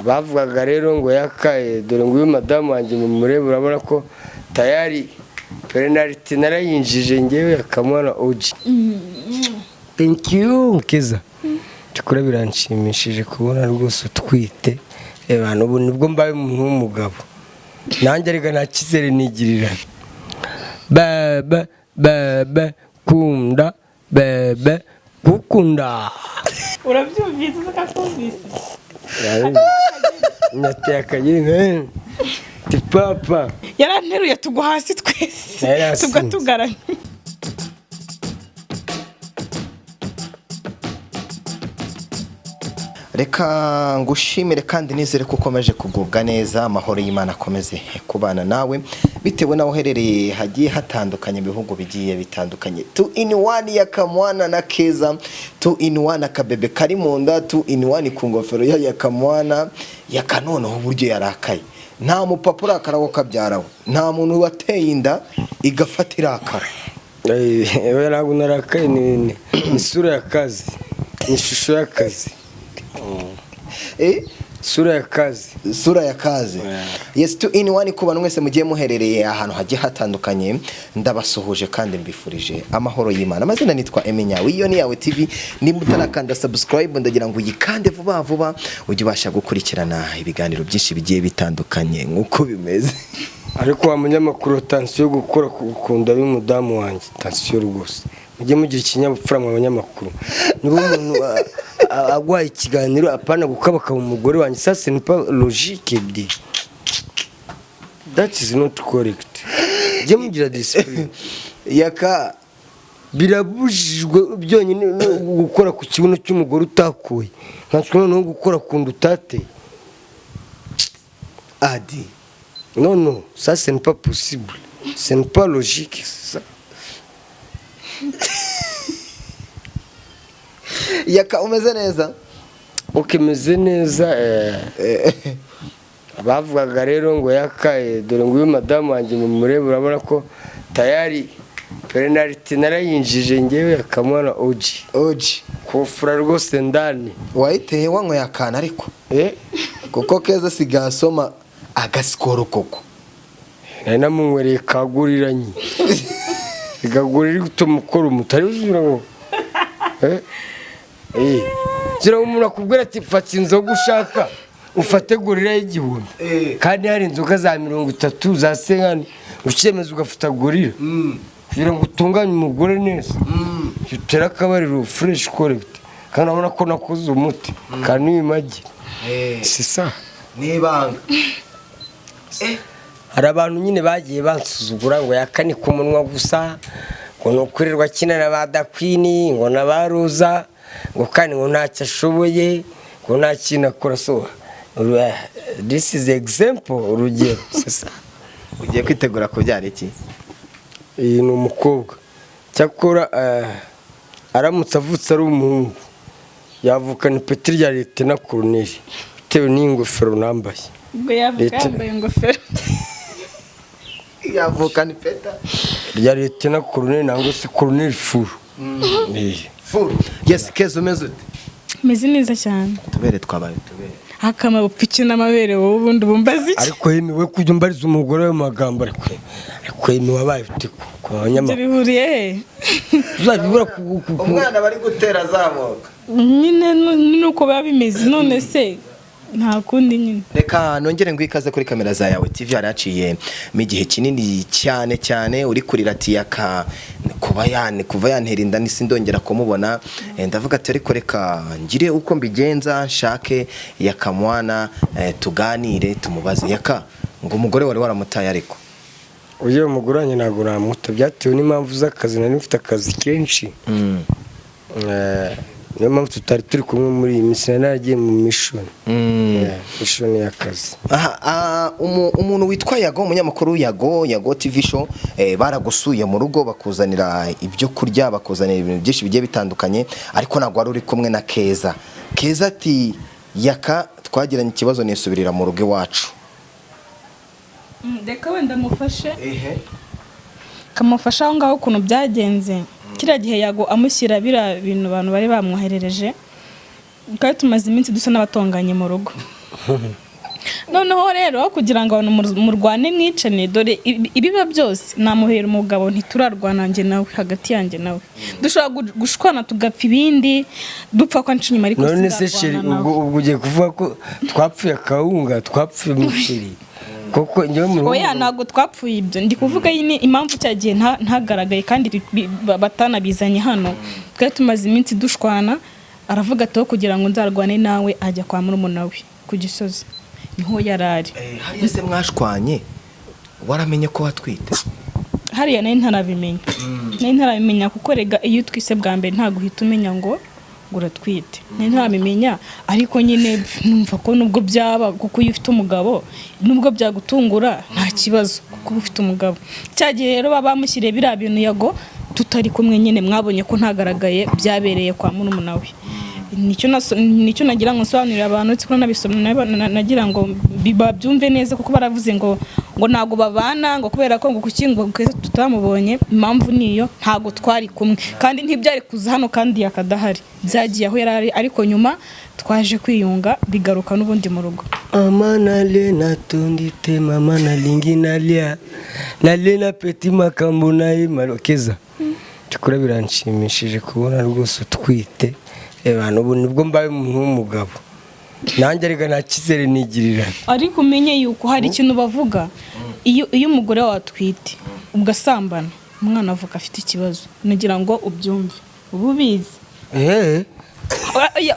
bavugaga rero ngo yakaye dore ngo uyu madamu wanjye mu murebe urabona ko tayari penalty narayinjije ngewe yakamwana oji. Thank you Keza. Tukura biranshimishije kubona rwose utwite abantu ubu nibwo mbaye umuntu w'umugabo nanjye ariko nta kizere nigirira. Baba kunda bebe gukunda. Urabyumvise ukakumvise nyateye akagiri ti papa yaranteruye tugwa hasi twese tugatugaranye. Reka ngushimire kandi nizere ko ukomeje kugubwa neza, amahoro y'Imana akomeze kubana nawe bitewe naho uherereye hagiye hatandukanye bihugu bigiye bitandukanye. 2 in 1 ya Kamwana na Keza, 2 in 1 akabebe kari mu nda, 2 in 1 ku ngofero ya Kamwana ya kanono uburyo yarakaye. Nta mupapa urakaraho kabyaraho, nta muntu wateye inda igafatira akara. Ewe ntabwo narakaye ni isura y'akazi, ishusho y'akazi. Sura ya kazi. Sura ya kazi. Yes, 2 in 1 ku bantu mwese mugiye muherereye ahantu hagiye hatandukanye ndabasuhuje kandi mbifurije amahoro y'Imana. Amazina nitwa Emenyawe, iyo ni yawe TV. Ni mutarakanda subscribe ndagira ngo uyikande vuba vuba ujye ubasha gukurikirana ibiganiro byinshi bigiye bitandukanye nkuko bimeze. Ariko wa munyamakuru tansiyo gukora kukunda y'umudamu wanjye tansiyo rwose. Mujye mugira ikinyabupfura mu banyamakuru. Nibo umuntu agwaye ikiganiro apana gukabaka mu mugore wanjye, ça c'est pas logique dit. That is not correct. Mujye mugira discipline. Yaka birabujijwe byonyine gukora ku kibuno cy'umugore utakuye. Nkanswe no gukora kunda utate. Adi. Non, ça ce n'est pas possible. Ce n'est pas logique ça. Yaka umeze neza? Okay, meze neza bavugaga rero ngo yakaye dore ngo uyu madamu wanjye mu murebe urabona ko tayari penalty narayinjije ngewe yakamwana oji. Kufura rwose ndani. Wayiteye wanko yakana ariko. Kuko Keza sigasoma agasikoro koko. Nari namunywereye kaguriranye. Igagurira gutumukora umutari uzura ngo. Zira umuntu akubwira ati fata inzoga ushaka ufate gurira y'igihumbi. Kandi hari inzoga za 30 za senkani ukiyemeza ugafata gurira. Kugira ngo utunganye umugore neza. Utera akabariro fresh correct. Kandi abona ko nakoze umuti. Kandi imagi. C'est ça. Nibanga. Hari abantu nyine bagiye bansuzugura ngo yakani ku munwa gusa ngo nokurirwa kinana badakwini ngo nabaruza ngo kandi ngo ntacyo ashoboye ngo nta kintu akora. So this is example urugero sasa ugiye kwitegura kubyara iki? Iyi ni umukobwa cyakora aramutse avutse ari umuhungu yavukana ipeti rya leta na colonel bitewe n'ingofero nambaye. Ubwo yambaye ingofero yavukana ipeta rya leta na colonel nangwa se colonel furu. Furu. Yes, Keza umeze ute? meze neza cyane. Tubere twabaye tubere. Akama upfiki n'amabere wowe ubundi bumbazi iki? Ariko yemewe kujya mbariza umugore we magambo ariko yemewe wabaye ute ku banyamakuru. Bihuriye he? Uzabibura umwana bari gutera zamuka. Nyine nuko biba bimeze none se nta kundi nyine. Reka nongere ngwikaze kuri kamera za yawe TV yaraciye mu gihe kinini cyane uri kurira ati yaka kuva yantera inda nisi ndongera kumubona. Ndavuga ati ariko reka ngire uko mbigenza nshake Yakamwana tuganire tumubaze yaka ngo umugore wari waramutaye ariko uye umuguranye ntago namuta byatewe n'impamvu z'akazi nari mfite akazi kenshi. Niyo mpamvu tutari turi kumwe muri iyi minsi naragiye mu mission. Mission y'akazi. Umuntu witwa Yago umunyamakuru Yago TV show baragusuye mu rugo bakuzanira ibyo kurya bakuzanira ibintu byinshi bigiye bitandukanye ariko nagwa uri kumwe na Keza. Keza ati yaka twagiranye ikibazo nisubirira mu rugo iwacu. Ndeka wenda mufashe. Kamufasha aho ngaho ukuntu byagenze. Kira gihe Yago amushyira bira bintu abantu bari bamwoherereje. Kandi tumaze iminsi dusa n'abatonganye mu rugo. noneho rero kugira ngo abantu murwane mwicane dore ibiba byose namuhera umugabo ntiturarwana njye nawe hagati yanjye nawe dushobora gushwana tugapfa ibindi dupfa kwa ncinyuma ariko none se sheri ubwo ugiye kuvuga ko twapfuye akawunga twapfuye umuceri koko njyewe mu oya ntabwo twapfuye ibyo ndi kuvuga yine impamvu cyagiye ntagaragaye kandi batanabizanye hano twari tumaze iminsi dushwana aravuga ati kugira ngo nzarwane nawe ajya kwa murumuna we ku Gisozi niho yarari hariya se mwashwanye waramenye ko watwite hariya nari ntarabimenya kuko rega iyo utwise bwa mbere ntabwo uhita umenya ngo uratwite nari ntarabimenya ariko nyine numva ko nubwo byaba kuko iyo ufite umugabo nubwo byagutungura nta kibazo kuko ufite umugabo cyagiye rero bamushyiriye biriya bintu yago tutari kumwe nyine mwabonye ko ntagaragaye byabereye kwa murumuna we nicyo nagira ngo nsobanurire abantu ndetse ko nabisomye nagira ngo babyumve neza kuko baravuze ngo ntago babana ngo kubera ko ngo kukingo tutamubonye impamvu niyo ntago twari kumwe kandi ntibyari kuza hano kandi yakadahari byagiye aho yarari ariko nyuma twaje kwiyunga bigaruka n'ubundi mu rugo amana le natondite mama na lingi nalia na petit makambo nayi marokeza tukura biranshimishije kubona rwose utwite abantu ubu nibwo mbaye umuntu w'umugabo nanjye ariko nta cyizere nigirira ariko umenye yuko hari ikintu bavuga iyo umugore watwite ugasambana umwana avuka afite ikibazo nagira ngo ubyumve ubu bizi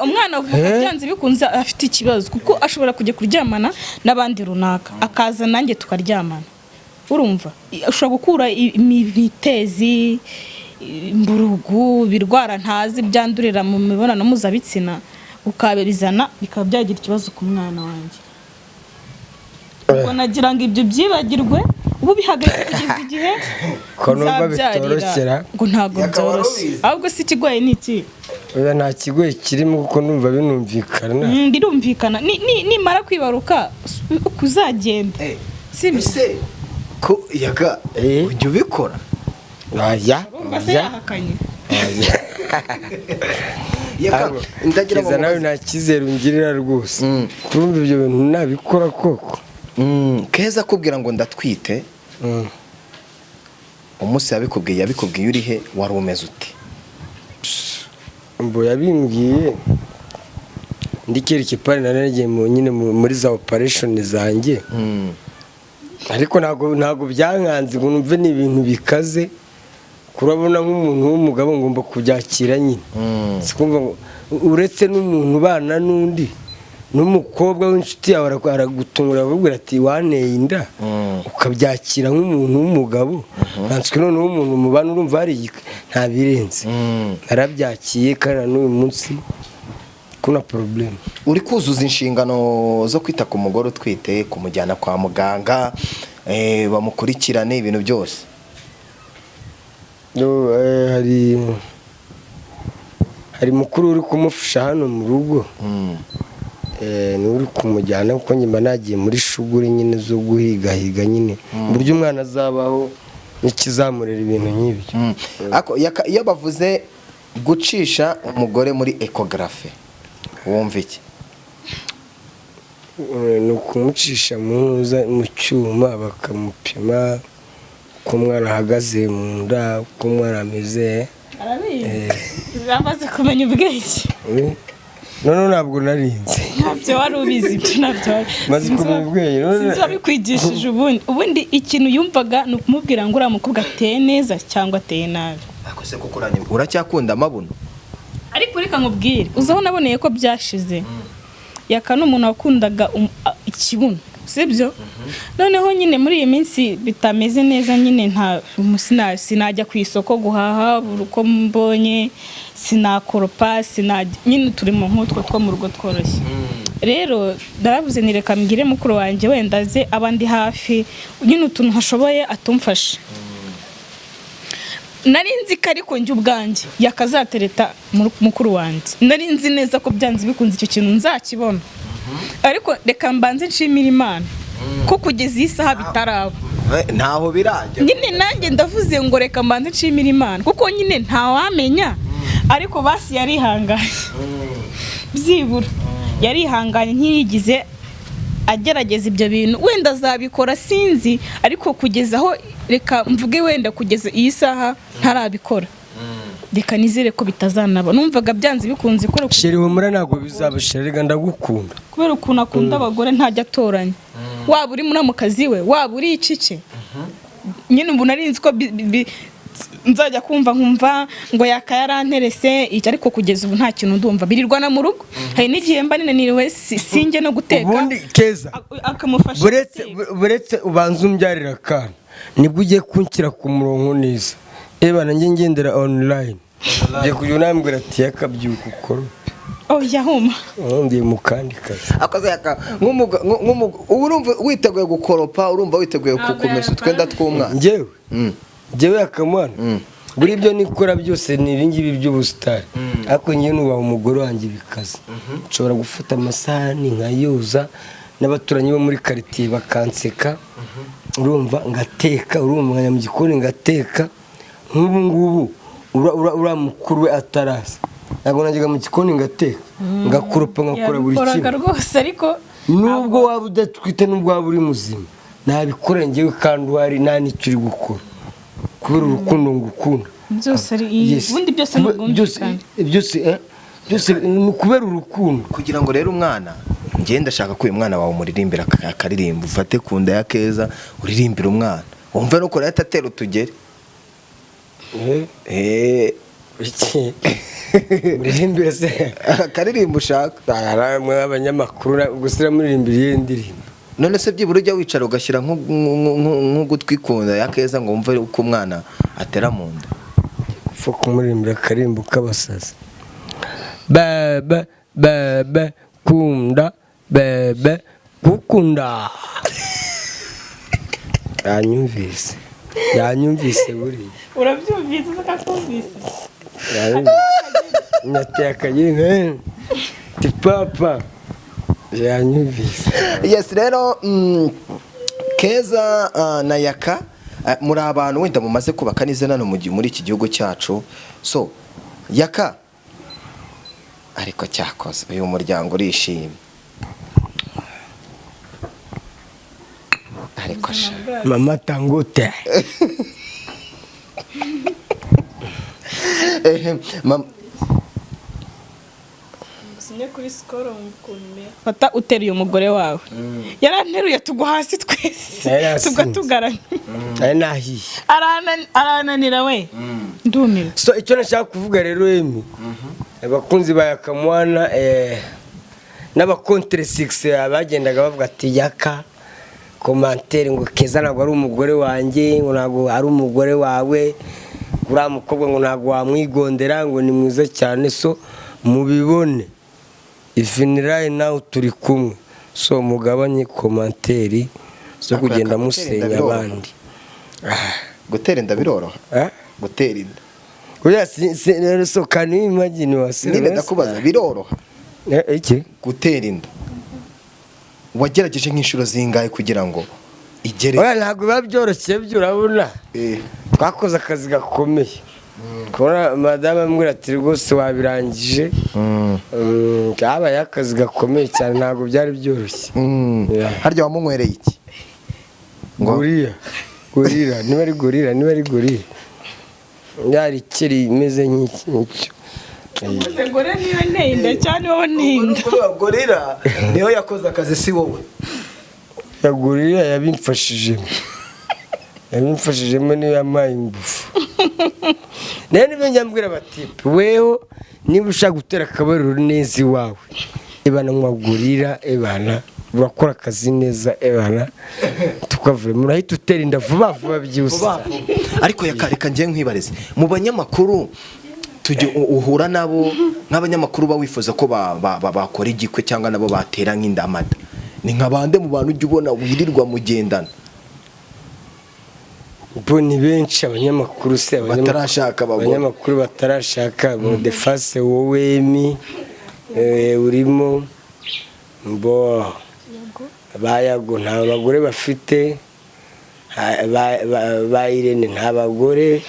umwana avuka byanze bikunze afite ikibazo kuko ashobora kujya kuryamana n'abandi runaka akaza nanjye tukaryamana urumva ushobora gukura imitezi imburugu birwara ntazi byandurira mu mibonano mpuzabitsina ukabizana bikaba byagira ikibazo ku mwana wanjye ubwo nagira ngo ibyo byibagirwe ubu bihagaze kugeza igihe nzabyarira ngo ntabwo byoroshye ahubwo si ikigoye ni iki oya nta kigoye kirimo kuko numva binumvikana birumvikana nimara kwibaruka kuzagenda sibyo ko yaga ujya ubikora aya yahakanye ndagira ngo nawe nta cyizere ungirira rwose kurumva ibyo bintu nabikora koko Keza kubwira ngo ndatwite umunsi yabikubwiye uri he wari umeze ute mbo yabimbwiye ndikira ikipari naragiye nyine muri za operation zanjye ariko ntago byankanze ngo numve ni ibintu bikaze kurabona nk'umuntu w'umugabo ngomba kubyakira nyine sikumva ngo uretse n'umuntu ubana n'undi n'umukobwa w'inshuti yawe aragutungura akubwira ati waneye inda ukabyakira nk'umuntu w'umugabo ntanswe noneho umuntu mubana urumva hari nta birenze narabyakiye kandi n'uyu munsi kuna problem uri kuzuza inshingano zo kwita ku mugore utwite kumujyana kwa muganga bamukurikirane ibintu byose hari mukuru uri kumufasha hano mu rugo ni uri kumujyana kuko nyuma nagiye muri shuguri nyine zo guhigahiga nyine buryo umwana azabaho n'ikizamurira ibintu nk'ibi iyo bavuze gucisha umugore muri ecographe wumva iki ni ukumucisha mu cyuma bakamupima uko umwana ahagaze mu nda uko umwana ameze bamaze kumenya ubwenge none ntabwo narinze ntabyo wari ubizi ibyo ntabyo maze kumenya ubwenge sinzi wabikwigishije ubundi ikintu yumvaga ni ukumubwira ngo uriya mukobwa ateye neza cyangwa ateye nabi ariko se kuko uracyakunda amabuno ariko reka nkubwire uzi aho naboneye ko byashize yaka n'umuntu wakundaga ikibuno sibyo noneho nyine muri iyi minsi bitameze neza nyine sinajya ku isoko guhaha uko mbonye sinakoropa nyine turi mu nk'utwo two mu rugo tworoshye rero ndaravuze ni reka mbwire mukuru wanjye wenda aze abandi hafi nyine utuntu hashoboye atumfashe nari nzi ko ariko njye ubwanjye yakazatereta mukuru wanjye nari nzi neza ko byanze bikunze icyo kintu nzakibona ariko reka mbanze nshimira Imana ko kugeza iyi saha bitaraba ntaho birajya nyine nanjye ndavuze ngo reka mbanze nshimira Imana kuko nyine ntawamenya ariko basi yarihanganye byibura yarihanganye ntiyigize agerageza ibyo bintu wenda azabikora sinzi, ariko kugeza aho reka mvuge wenda kugeza iyi saha ntarabikora, reka nizere ko bitazanaba. Numvaga byanze bikunze ko sheri humura ntabwo bizabashira, rega ndagukunda kubera ukuntu akunda abagore ntajya atoranya, waba uri muri mu kazi we waba uri icike. Nyine ubu narinzi ko nzajya kumva ngo yakayaranterese iki, ariko kugeza ubu nta kintu ndumva, birirwana mu rugo. Hari n'igihe mba ninaniwe sinjye no guteka, ubundi Keza akamufasha buretse ubanza umbyarira akana nibwo ugiye kunshyira ku murongo neza. Nanjye ngendera online ugiye kujya unambwira ati yakabyuka ukora yahuma ndi mu kandi kazi akoze yaka urumva witeguye gukoropa, urumva witeguye kukumesa utwenda tw'umwana. Njyewe yakamwana buri ibyo nikora byose ni ibingibi by'ubusitari, ariko njyewe nubaha umugore wanjye bikaze. Nshobora gufata amasahani nkayoza n'abaturanyi bo muri quartier bakanseka, urumva ngateka, urumva nkajya mu gikoni ngateka. Nk'ubu ngubu uriya mukuru we ataraza ntabwo najyaga mu gikoni ngateka ngakoropa ngakora buri kimwe rwose, ariko nubwo waba udatwite n'ubwo waba uri muzima nabikora njyewe, kandi uhari nta n'icyo uri gukora kubera urukundo ngukunda. Byose ubundi byose byose ni ukubera urukundo. Kugira ngo rero umwana ngenda ndashaka ko uyu mwana wawe umuririmbira akaririmba, ufate ku nda ya Keza uririmbira umwana wumve nuko leta atera utugere. Muririmbira se akaririmba ushaka abanyamakuru gusira muririmbira iyi ndirimbo. None se byibura ujya wicara ugashyira nk'ugutwi ku nda ya Keza ngo wumve uko umwana atera mu nda. Upfa kumuririmbira akarimbo k'abasazi. Baba baba kunda baba gukunda. Yanyumvise buriya. Urabyumvise ukakumvise. Nyateye akagiri papa yanyumvise. Yes, rero Keza na Yaka muri abantu wenda mumaze kubaka neza nano muri iki gihugu cyacu. So Yaka ariko cyakoze uyu muryango urishimye, ariko mama Tangote fata uteruye umugore wawe yaranteruye tugwa hasi twese tugatugaranye arananira we ndumira. So icyo nashaka kuvuga rero abakunzi ba Yakamwana n'abakontre 6 abagendaga bavuga ati Yaka commentaire ngo Keza ntabwo ari umugore wanjye, ngo ntabwo ari umugore wawe, uriya mukobwa ngo ntabwo wamwigondera, ngo ni mwiza cyane. So mubibone ifinirayi nawe turi kumwe, so mugabanye commentaire zo kugenda musenya abandi. Gutera inda biroroha, gutera inda oya so can you imagine wase niba ndakubaza biroroha iki gutera inda? Wagerageje nk'inshuro zingahe kugira ngo igere? Oya ntabwo biba byoroshye byo, urabona twakoze akazi gakomeye. Kora madame ambwira ati rwose wabirangije, kabaye akazi gakomeye cyane, ntabwo byari byoroshye. Harya wamunywereye iki? Gorira niba ari gorira yari kiri imeze nk'icyo. Gore niyo ntinda cyane wowe ntinda. Gorira niyo yakoze akazi si wowe. Ya gorira yabimfashijemo niyo yamaye ingufu. Nene njyambwira bati weho niba ushaka gutera akabariro neza iwawe ebana mwagurira ebana urakora akazi neza ebana tukavure murahita utera inda vuba byose. Ariko yakareka ngiye nkwibarize mu banyamakuru tujye uhura nabo nk'abanyamakuru bawifuza ko bakora igikwe cyangwa nabo batera nk'indamada, ni nk'abande mu bantu ujye ubona wirirwa mugendana? Bo ni benshi abanyamakuru se batarashaka abanyamakuru batarashaka de face wowe urimo mbo bayago nta bagore bafite, ba Irene nta bagore,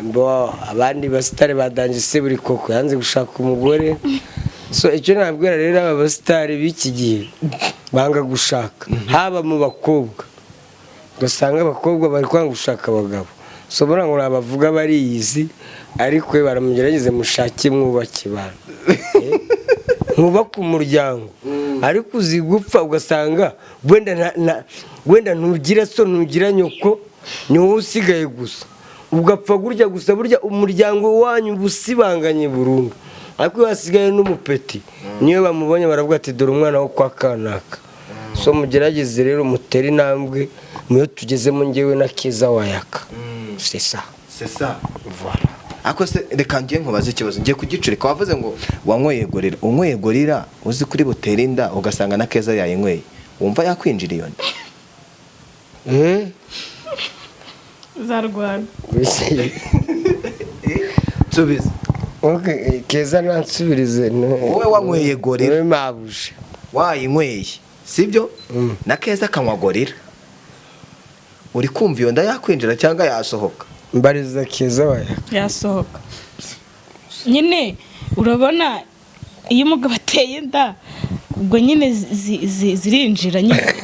mbo abandi basitare badanje se buri koko yanze gushaka umugore, so icyo nabwira rero aba basitari b'iki gihe banga gushaka haba mu bakobwa ugasanga abakobwa bari kwanga gushaka abagabo so bora ngo abavuga bariyizi ariko baramugerageze mushake mwubake bana mwubake umuryango ariko uzi gupfa ugasanga wenda ntugira so ntugira nyoko ni wowe usigaye gusa ugapfa gurya gusa burya umuryango wanyu busibanganye burundu ariko iyo hasigaye n'umupeti niyo bamubonye baravuga ati dore umwana wo kwa kanaka so mugerageze rero mutere intambwe muyo tugezemo ngewe na Keza wayaka c'est ça voilà ako se reka ngiye nkubaza ikibazo ngiye kugicurika wavuze ngo wanyweye gorira unyweye gorira uzi kuri butera inda ugasanga na Keza yayinyweye wumva yakwinjira iyo nda zarwana tubize okay Keza nansubirize wowe wanyweye gorira wowe mabuje wayinyweye sibyo na Keza kanywa gorira uri kumva iyo nda yakwinjira cyangwa yasohoka mbariza Keza wayaka yasohoka nyine urabona iyo umugabo ateye inda ubwo nyine zirinjira nyine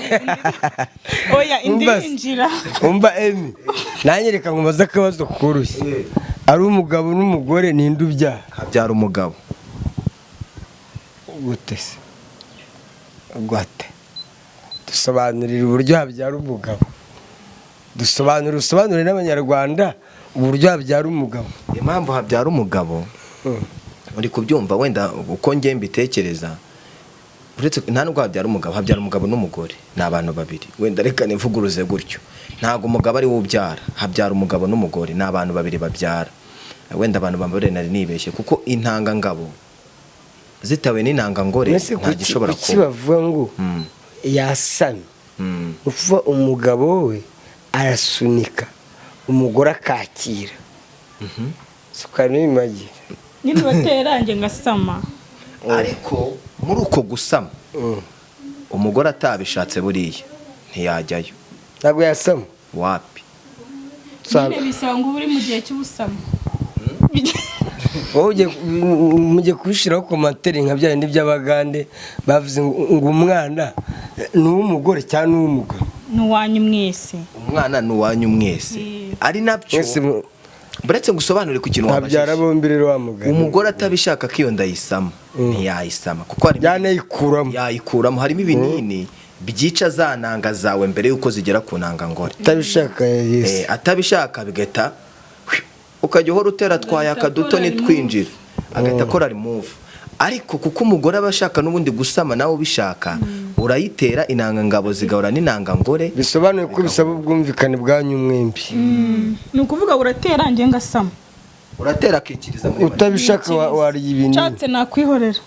oya indinjira umva Emi nanjye reka nkubaza akabazo kurushye ari umugabo n'umugore ninde ubyara habyara umugabo gute se gwate dusobanurira uburyo habyara umugabo dusobanurire n'abanyarwanda uburyo habyara umugabo impamvu habyara umugabo uri kubyumva wenda uko ngiye mbitekereza uretse nta nubwo habyara umugabo n'umugore ni abantu babiri wenda reka nivuguruze gutyo ntabwo umugabo ari we ubyara habyara umugabo n'umugore ni abantu babiri babyara wenda abantu bambare nari nibeshye kuko intangangabo zitawe n'intangangore nta gishobora kuba bavuga ngo yasamye uva umugabo we arasunika umugore akakira sukari n'imagi nyine baterange ngasama ariko muri uko gusama umugore atabishatse buriya ntiyajyayo ntabwo yasama wapi nyine bisaba ngo uri mu gihe cy'ubusama wowe mujye kubishyiraho komantere nka bya bindi by'abagande bavuze ngo umwana ni uw'umugore cyangwa ni uw'umugabo ni uwanyu mwese umwana ni uwanyu mwese ari nabyo buretse gusobanurira ku kintu wabyara bombi rero wamugana umugore atabishaka ko iyo ndayisama ntiyayisama kuko yayikuramo harimo ibinini byica za nanga zawe mbere yuko zigera ku ntangangore atabishaka bigahita ukajya uhora utera twayaka duto nitwinjira agahita akora remove ariko kuko umugore aba ashaka n'ubundi gusama nawe ubishaka urayitera intangangabo zigahora n'intangangore bisobanuye ko bisaba ubwumvikane bwanyu mwembi ni ukuvuga uratera nge ngasama uratera akikiriza muri utabishaka warya ibinini nshatse nakwihorera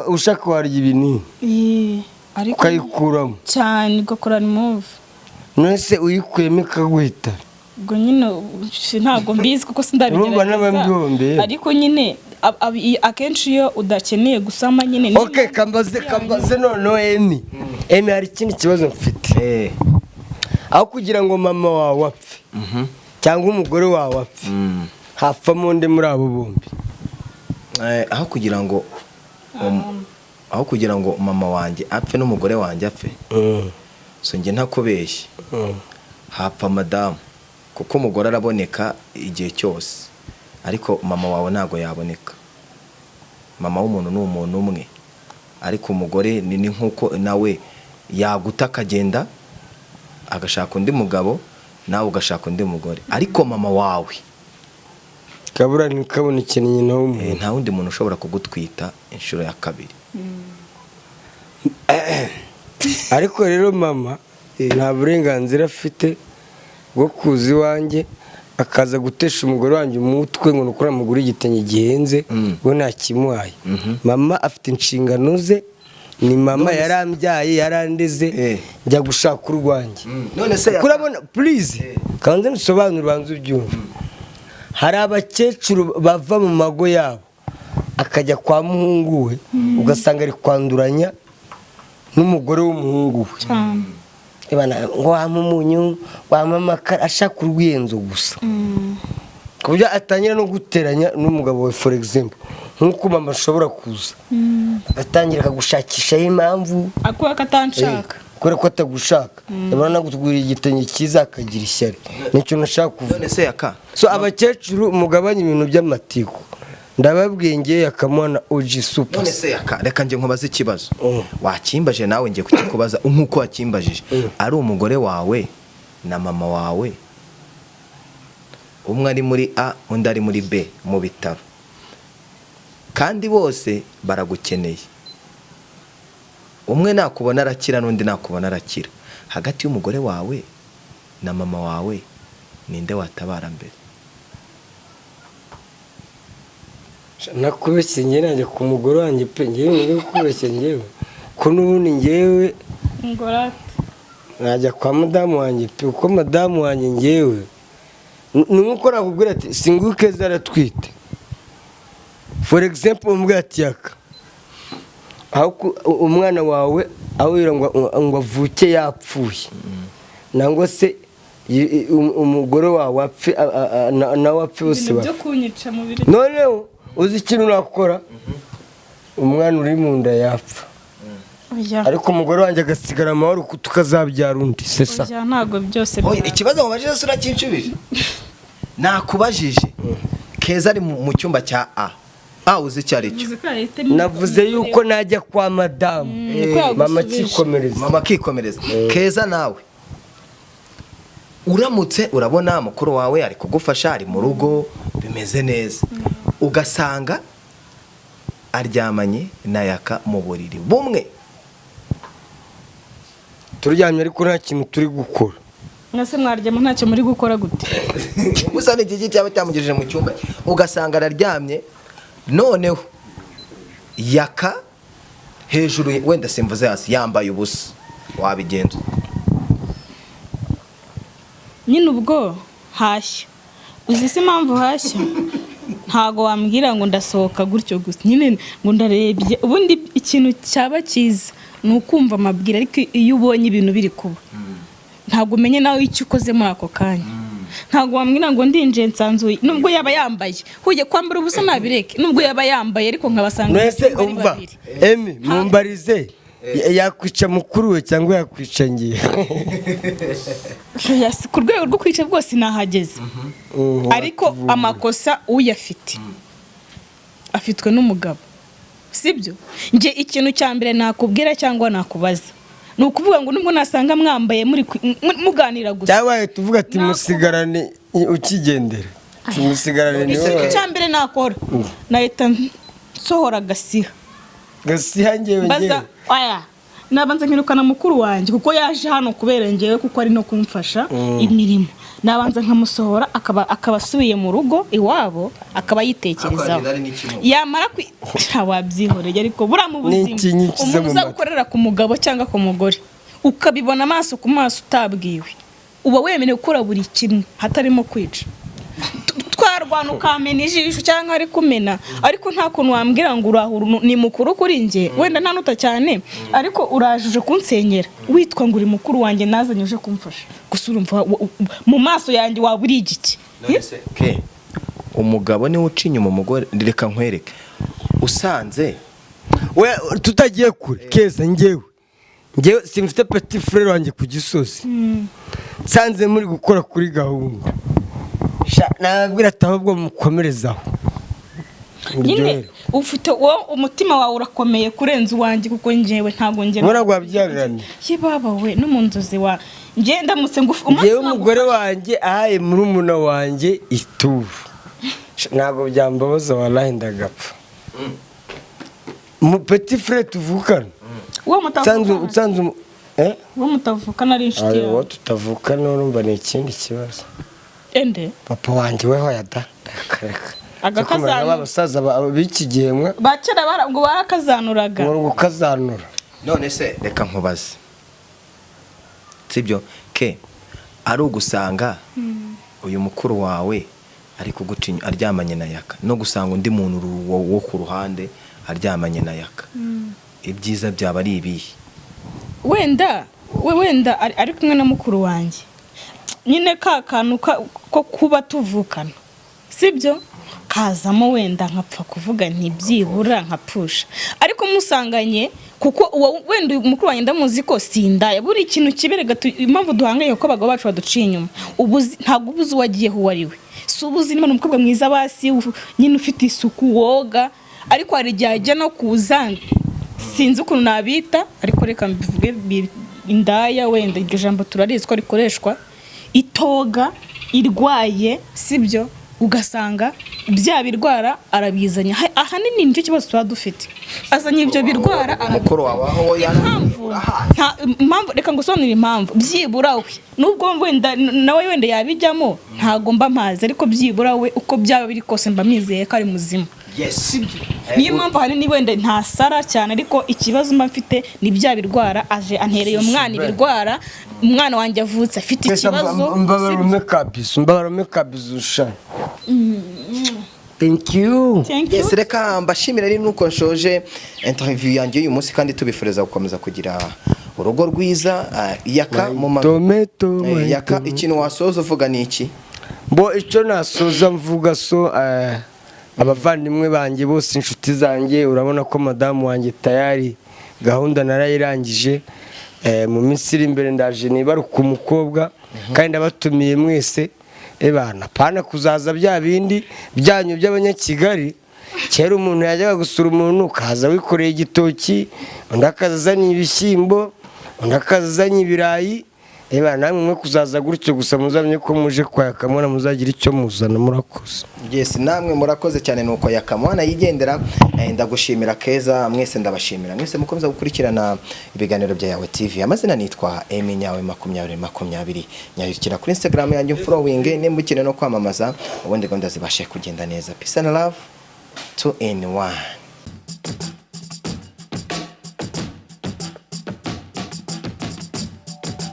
ushaka warya ibinini ukayikuramo cyane ugakora remove mwese uyikuyemo ikaguhita ubwo nyine ntabwo mbizi kuko sindabigerageza ariko nyine akenshi iyo udakeneye gusama nyine okay kambaze noneho Emi hari ikindi kibazo mfite aho kugira ngo mama wawe apfe cyangwa umugore wawe apfe hapfamo undi muri abo bombi aho kugira ngo mama wanjye apfe n'umugore wanjye apfe so njye ntakubeshye hapfa madamu kuko umugore araboneka igihe cyose ariko mama wawe ntago yaboneka mama w'umuntu ni umuntu umwe ariko umugore ni nkuko nawe yaguta akagenda agashaka undi mugabo nawe ugashaka undi mugore ariko mama wawe kabura ntikabona ikintu nyina w'umuntu nta wundi muntu ushobora kugutwita inshuro ya kabiri ariko rero mama nta burenganzira afite bwo kuza iwanjye akaza gutesha umugore wanjye umutwe ngo nukora amugura igitenge gihenze ngo ntakimuhaye mama afite inshingano ze ni mama yarambyaye yarandeze njya gushaka urwanjye none se kurabona please kanze nsobanura banzu byumva hari abakecuru bava mu mago yabo akajya kwa muhungu we ugasanga ari kwanduranya n'umugore w'umuhungu we ngo wampa umunyu wampa amakara ashaka urwiyenzo gusa ku buryo atangira no guteranya n'umugabo we for example nk'uko mama ashobora kuza agatangira akagushakishaho impamvu akuba katanshaka kubera ko atagushaka yabona nagutugurira igitenge cyiza akagira ishyari nicyo nashaka kuvuga. none se yaka So abakecuru mugabanye ibintu by'amatiku ndababwiye ngiye akamwana OG super. none se yaka reka nje nkubaze ikibazo wakimbaje nawe ngiye kukikubaza nk'uko wakimbajije ari umugore wawe na mama wawe umwe ari muri A undi ari muri B mu bitaro kandi bose baragukeneye umwe nakubona arakira n'undi nakubona arakira hagati y'umugore wawe na mama wawe ninde watabara mbere? nakubeshye njye najya ku mugore wanjye pe ngewe ngiye kubeshya ngewe ko n'ubundi ngewe ngorate najya kwa madamu wanjye pe uko madamu wanjye ngewe ni nkuko nakubwira ati singuke zaratwite for example umubwira ati yaka aho umwana wawe aho ngo avuke yapfuye nangwa se umugore wawe apfe nawe apfe bose byo kunyica mu biri noneho uzi ikintu nakora umwana uri mu nda yapfa ariko umugore wanjye agasigara amahoro tukazabyara undi sesa ntabwo byose ikibazo mubajije sura kinshubije nakubajije Keza ari mu cyumba cya A uzi icyo ari cyo navuze yuko najya kwa madamu mama akikomereza Keza nawe uramutse urabona mukuru wawe ari kugufasha ari mu rugo bimeze neza ugasanga aryamanye na yaka mu buriri bumwe turyamye ariko nta kintu turi gukora mwese mwaryama ntacyo muri gukora gute gusa ni iki cyaba cyamugejeje mu cyumba ugasanga araryamye noneho yaka hejuru wenda simvuze hasi yambaye ubusa wabigenza nyine ubwo hashya uzi se impamvu hashya ntago wambwira ngo ndasohoka gutyo gusa nyine ngo ndarebye ubundi ikintu cyaba cyiza ni ukumva amabwira ariko iyo ubonye ibintu biri kuba ntago umenye nawe icyo ukoze muri ako kanya ntago wambwira ngo ndinje nsanzuye nubwo yaba yambaye huye kwambara ubusa nabireke nubwo yaba yambaye ariko nkabasanga mwese umva Emi mumbarize yakwica mukuru we cyangwa yakwica ngiye ku rwego rwo kwica bwose nahageze ariko amakosa uyafite afitwe n'umugabo sibyo nge ikintu cya mbere nakubwira cyangwa nakubaza ni ukuvuga ngo nubwo nasanga mwambaye muri muganira gusa cyabaye tuvuga ati musigarane ukigendera musigarane niwe cya mbere nakora nahita nsohora gasiha ngewe baza aya nabanza nkirukana mukuru wanjye kuko yaje hano kubera ngewe kuko ari no kumfasha imirimo nabanza nkamusohora akaba asubiye mu rugo iwabo akaba yitekerezaho yamara wabyihoreye ariko bura mu buzima umuntu uzagukorera ku mugabo cyangwa ku mugore ukabibona amaso ku maso utabwiwe uba wemerewe gukora buri kimwe hatarimo kwica twarwana ukamena ijisho cyangwa ari kumena ariko nta kuntu wambwira ngo urahura ni mukuru kuri nge wenda ntanuta cyane ariko urajuje kunsenyera witwa ngo uri mukuru wanjye nazanye uje kumfasha gusa urumva mu maso yanjye waba uri igiki umugabo niwe uca inyuma umugore reka nkwereke usanze we tutagiye kure Keza ngewe simfite petit frère wanjye ku Gisozi nsanze muri gukora kuri gahunda nabwira ati ahubwo mukomerezaho nyine ufite umutima wawe urakomeye kurenza uwanjye kuko ngewe ntabwo ngera ntabwo wabyaranye ye baba we no mu nzozi wa nge ndamutse ngewe umugore wanjye ahaye murumuna wanjye ituru ntabwo byambabaza wallahi ndagapfa mu petit frère tuvukana uwo mutavukana uwo mutavukana ari inshuti yawe uwo tutavukana urumva ni ikindi kibazo ende papa wanjye weho yada kareka agakazanura abasaza b'iki gihe mwe bakera ngo barakazanuraga ngo ukazanura none se reka nkubaze sibyo ari ugusanga uyu mukuru wawe ari kugucinya aryamanye na yaka no gusanga undi muntu wo ku ruhande aryamanye na yaka ibyiza byaba ari ibihe wenda ari kumwe na mukuru wanjye nyine ka kantu ko kuba tuvukana sibyo hakazamo wenda nkapfa kuvuga ntibyibura nkapfusha ariko musanganye kuko wenda mukuru wanjye ndamuzi ko sindaya buri ikintu kiberega impamvu duhangaye ko abagabo bacu baduciye inyuma ntabwo ubuzi wagiyeho uwo ari we si ubuzi niba umukobwa mwiza basi nyine ufite isuku woga ariko hari igihe ajya no kuza sinzi ukuntu nabita ariko reka mbivuge indaya wenda iryo jambo turarizi ko rikoreshwa itoga irwaye sibyo ugasanga bya birwara arabizanya ahanini nicyo kibazo tuba dufite azanye ibyo birwara mukuru wawe aho impamvu reka ngusobanurire impamvu byibura we nubwo wenda nawe wenda yabijyamo ntagomba amazi ariko byibura we uko byaba biri kose mba mizeye ko ari muzima niyo mpamvu ahanini wenda ntasara cyane ariko ikibazo mba mfite ni bya birwara aje antereye umwana ibirwara umwana wanjye avutse afite ikibazo mbabarume kabisa ushaka Thank you. Yes, reka mbashimira ari nuko nshoje interview yanjye uyu munsi kandi tubifuriza gukomeza kugira urugo rwiza. Yaka yaka ikintu wasoza uvuga ni iki? Bo icyo nasoza mvuga so abavandimwe banjye bose inshuti zanjye urabona ko madamu wanjye tayari gahunda narayirangije mu minsi iri imbere ndaje nibaruka umukobwa kandi abatumiye mwese ebana pana kuzaza bya bindi byanyu by'abanyakigali kera umuntu yajyaga gusura umuntu kaza wikoreye igitoki undi akazazanye ibishyimbo undi akazazanye ibirayi ebana namwe mwe kuzaza gutyo gusa muzamenye ko muje kwa Yakamwana muzagira icyo muzana murakoze. Yes, namwe murakoze cyane nuko Yakamwana yigendera. Ndagushimira Keza, mwese ndabashimira mwese mukomeza gukurikirana ibiganiro bya Yawe TV. Amazina nitwa Emi Nyawe 2020 nyayukira kuri Instagram yanjye following nembukire no kwamamaza ubundi gahunda zibashe kugenda neza. Peace and love 2 in 1.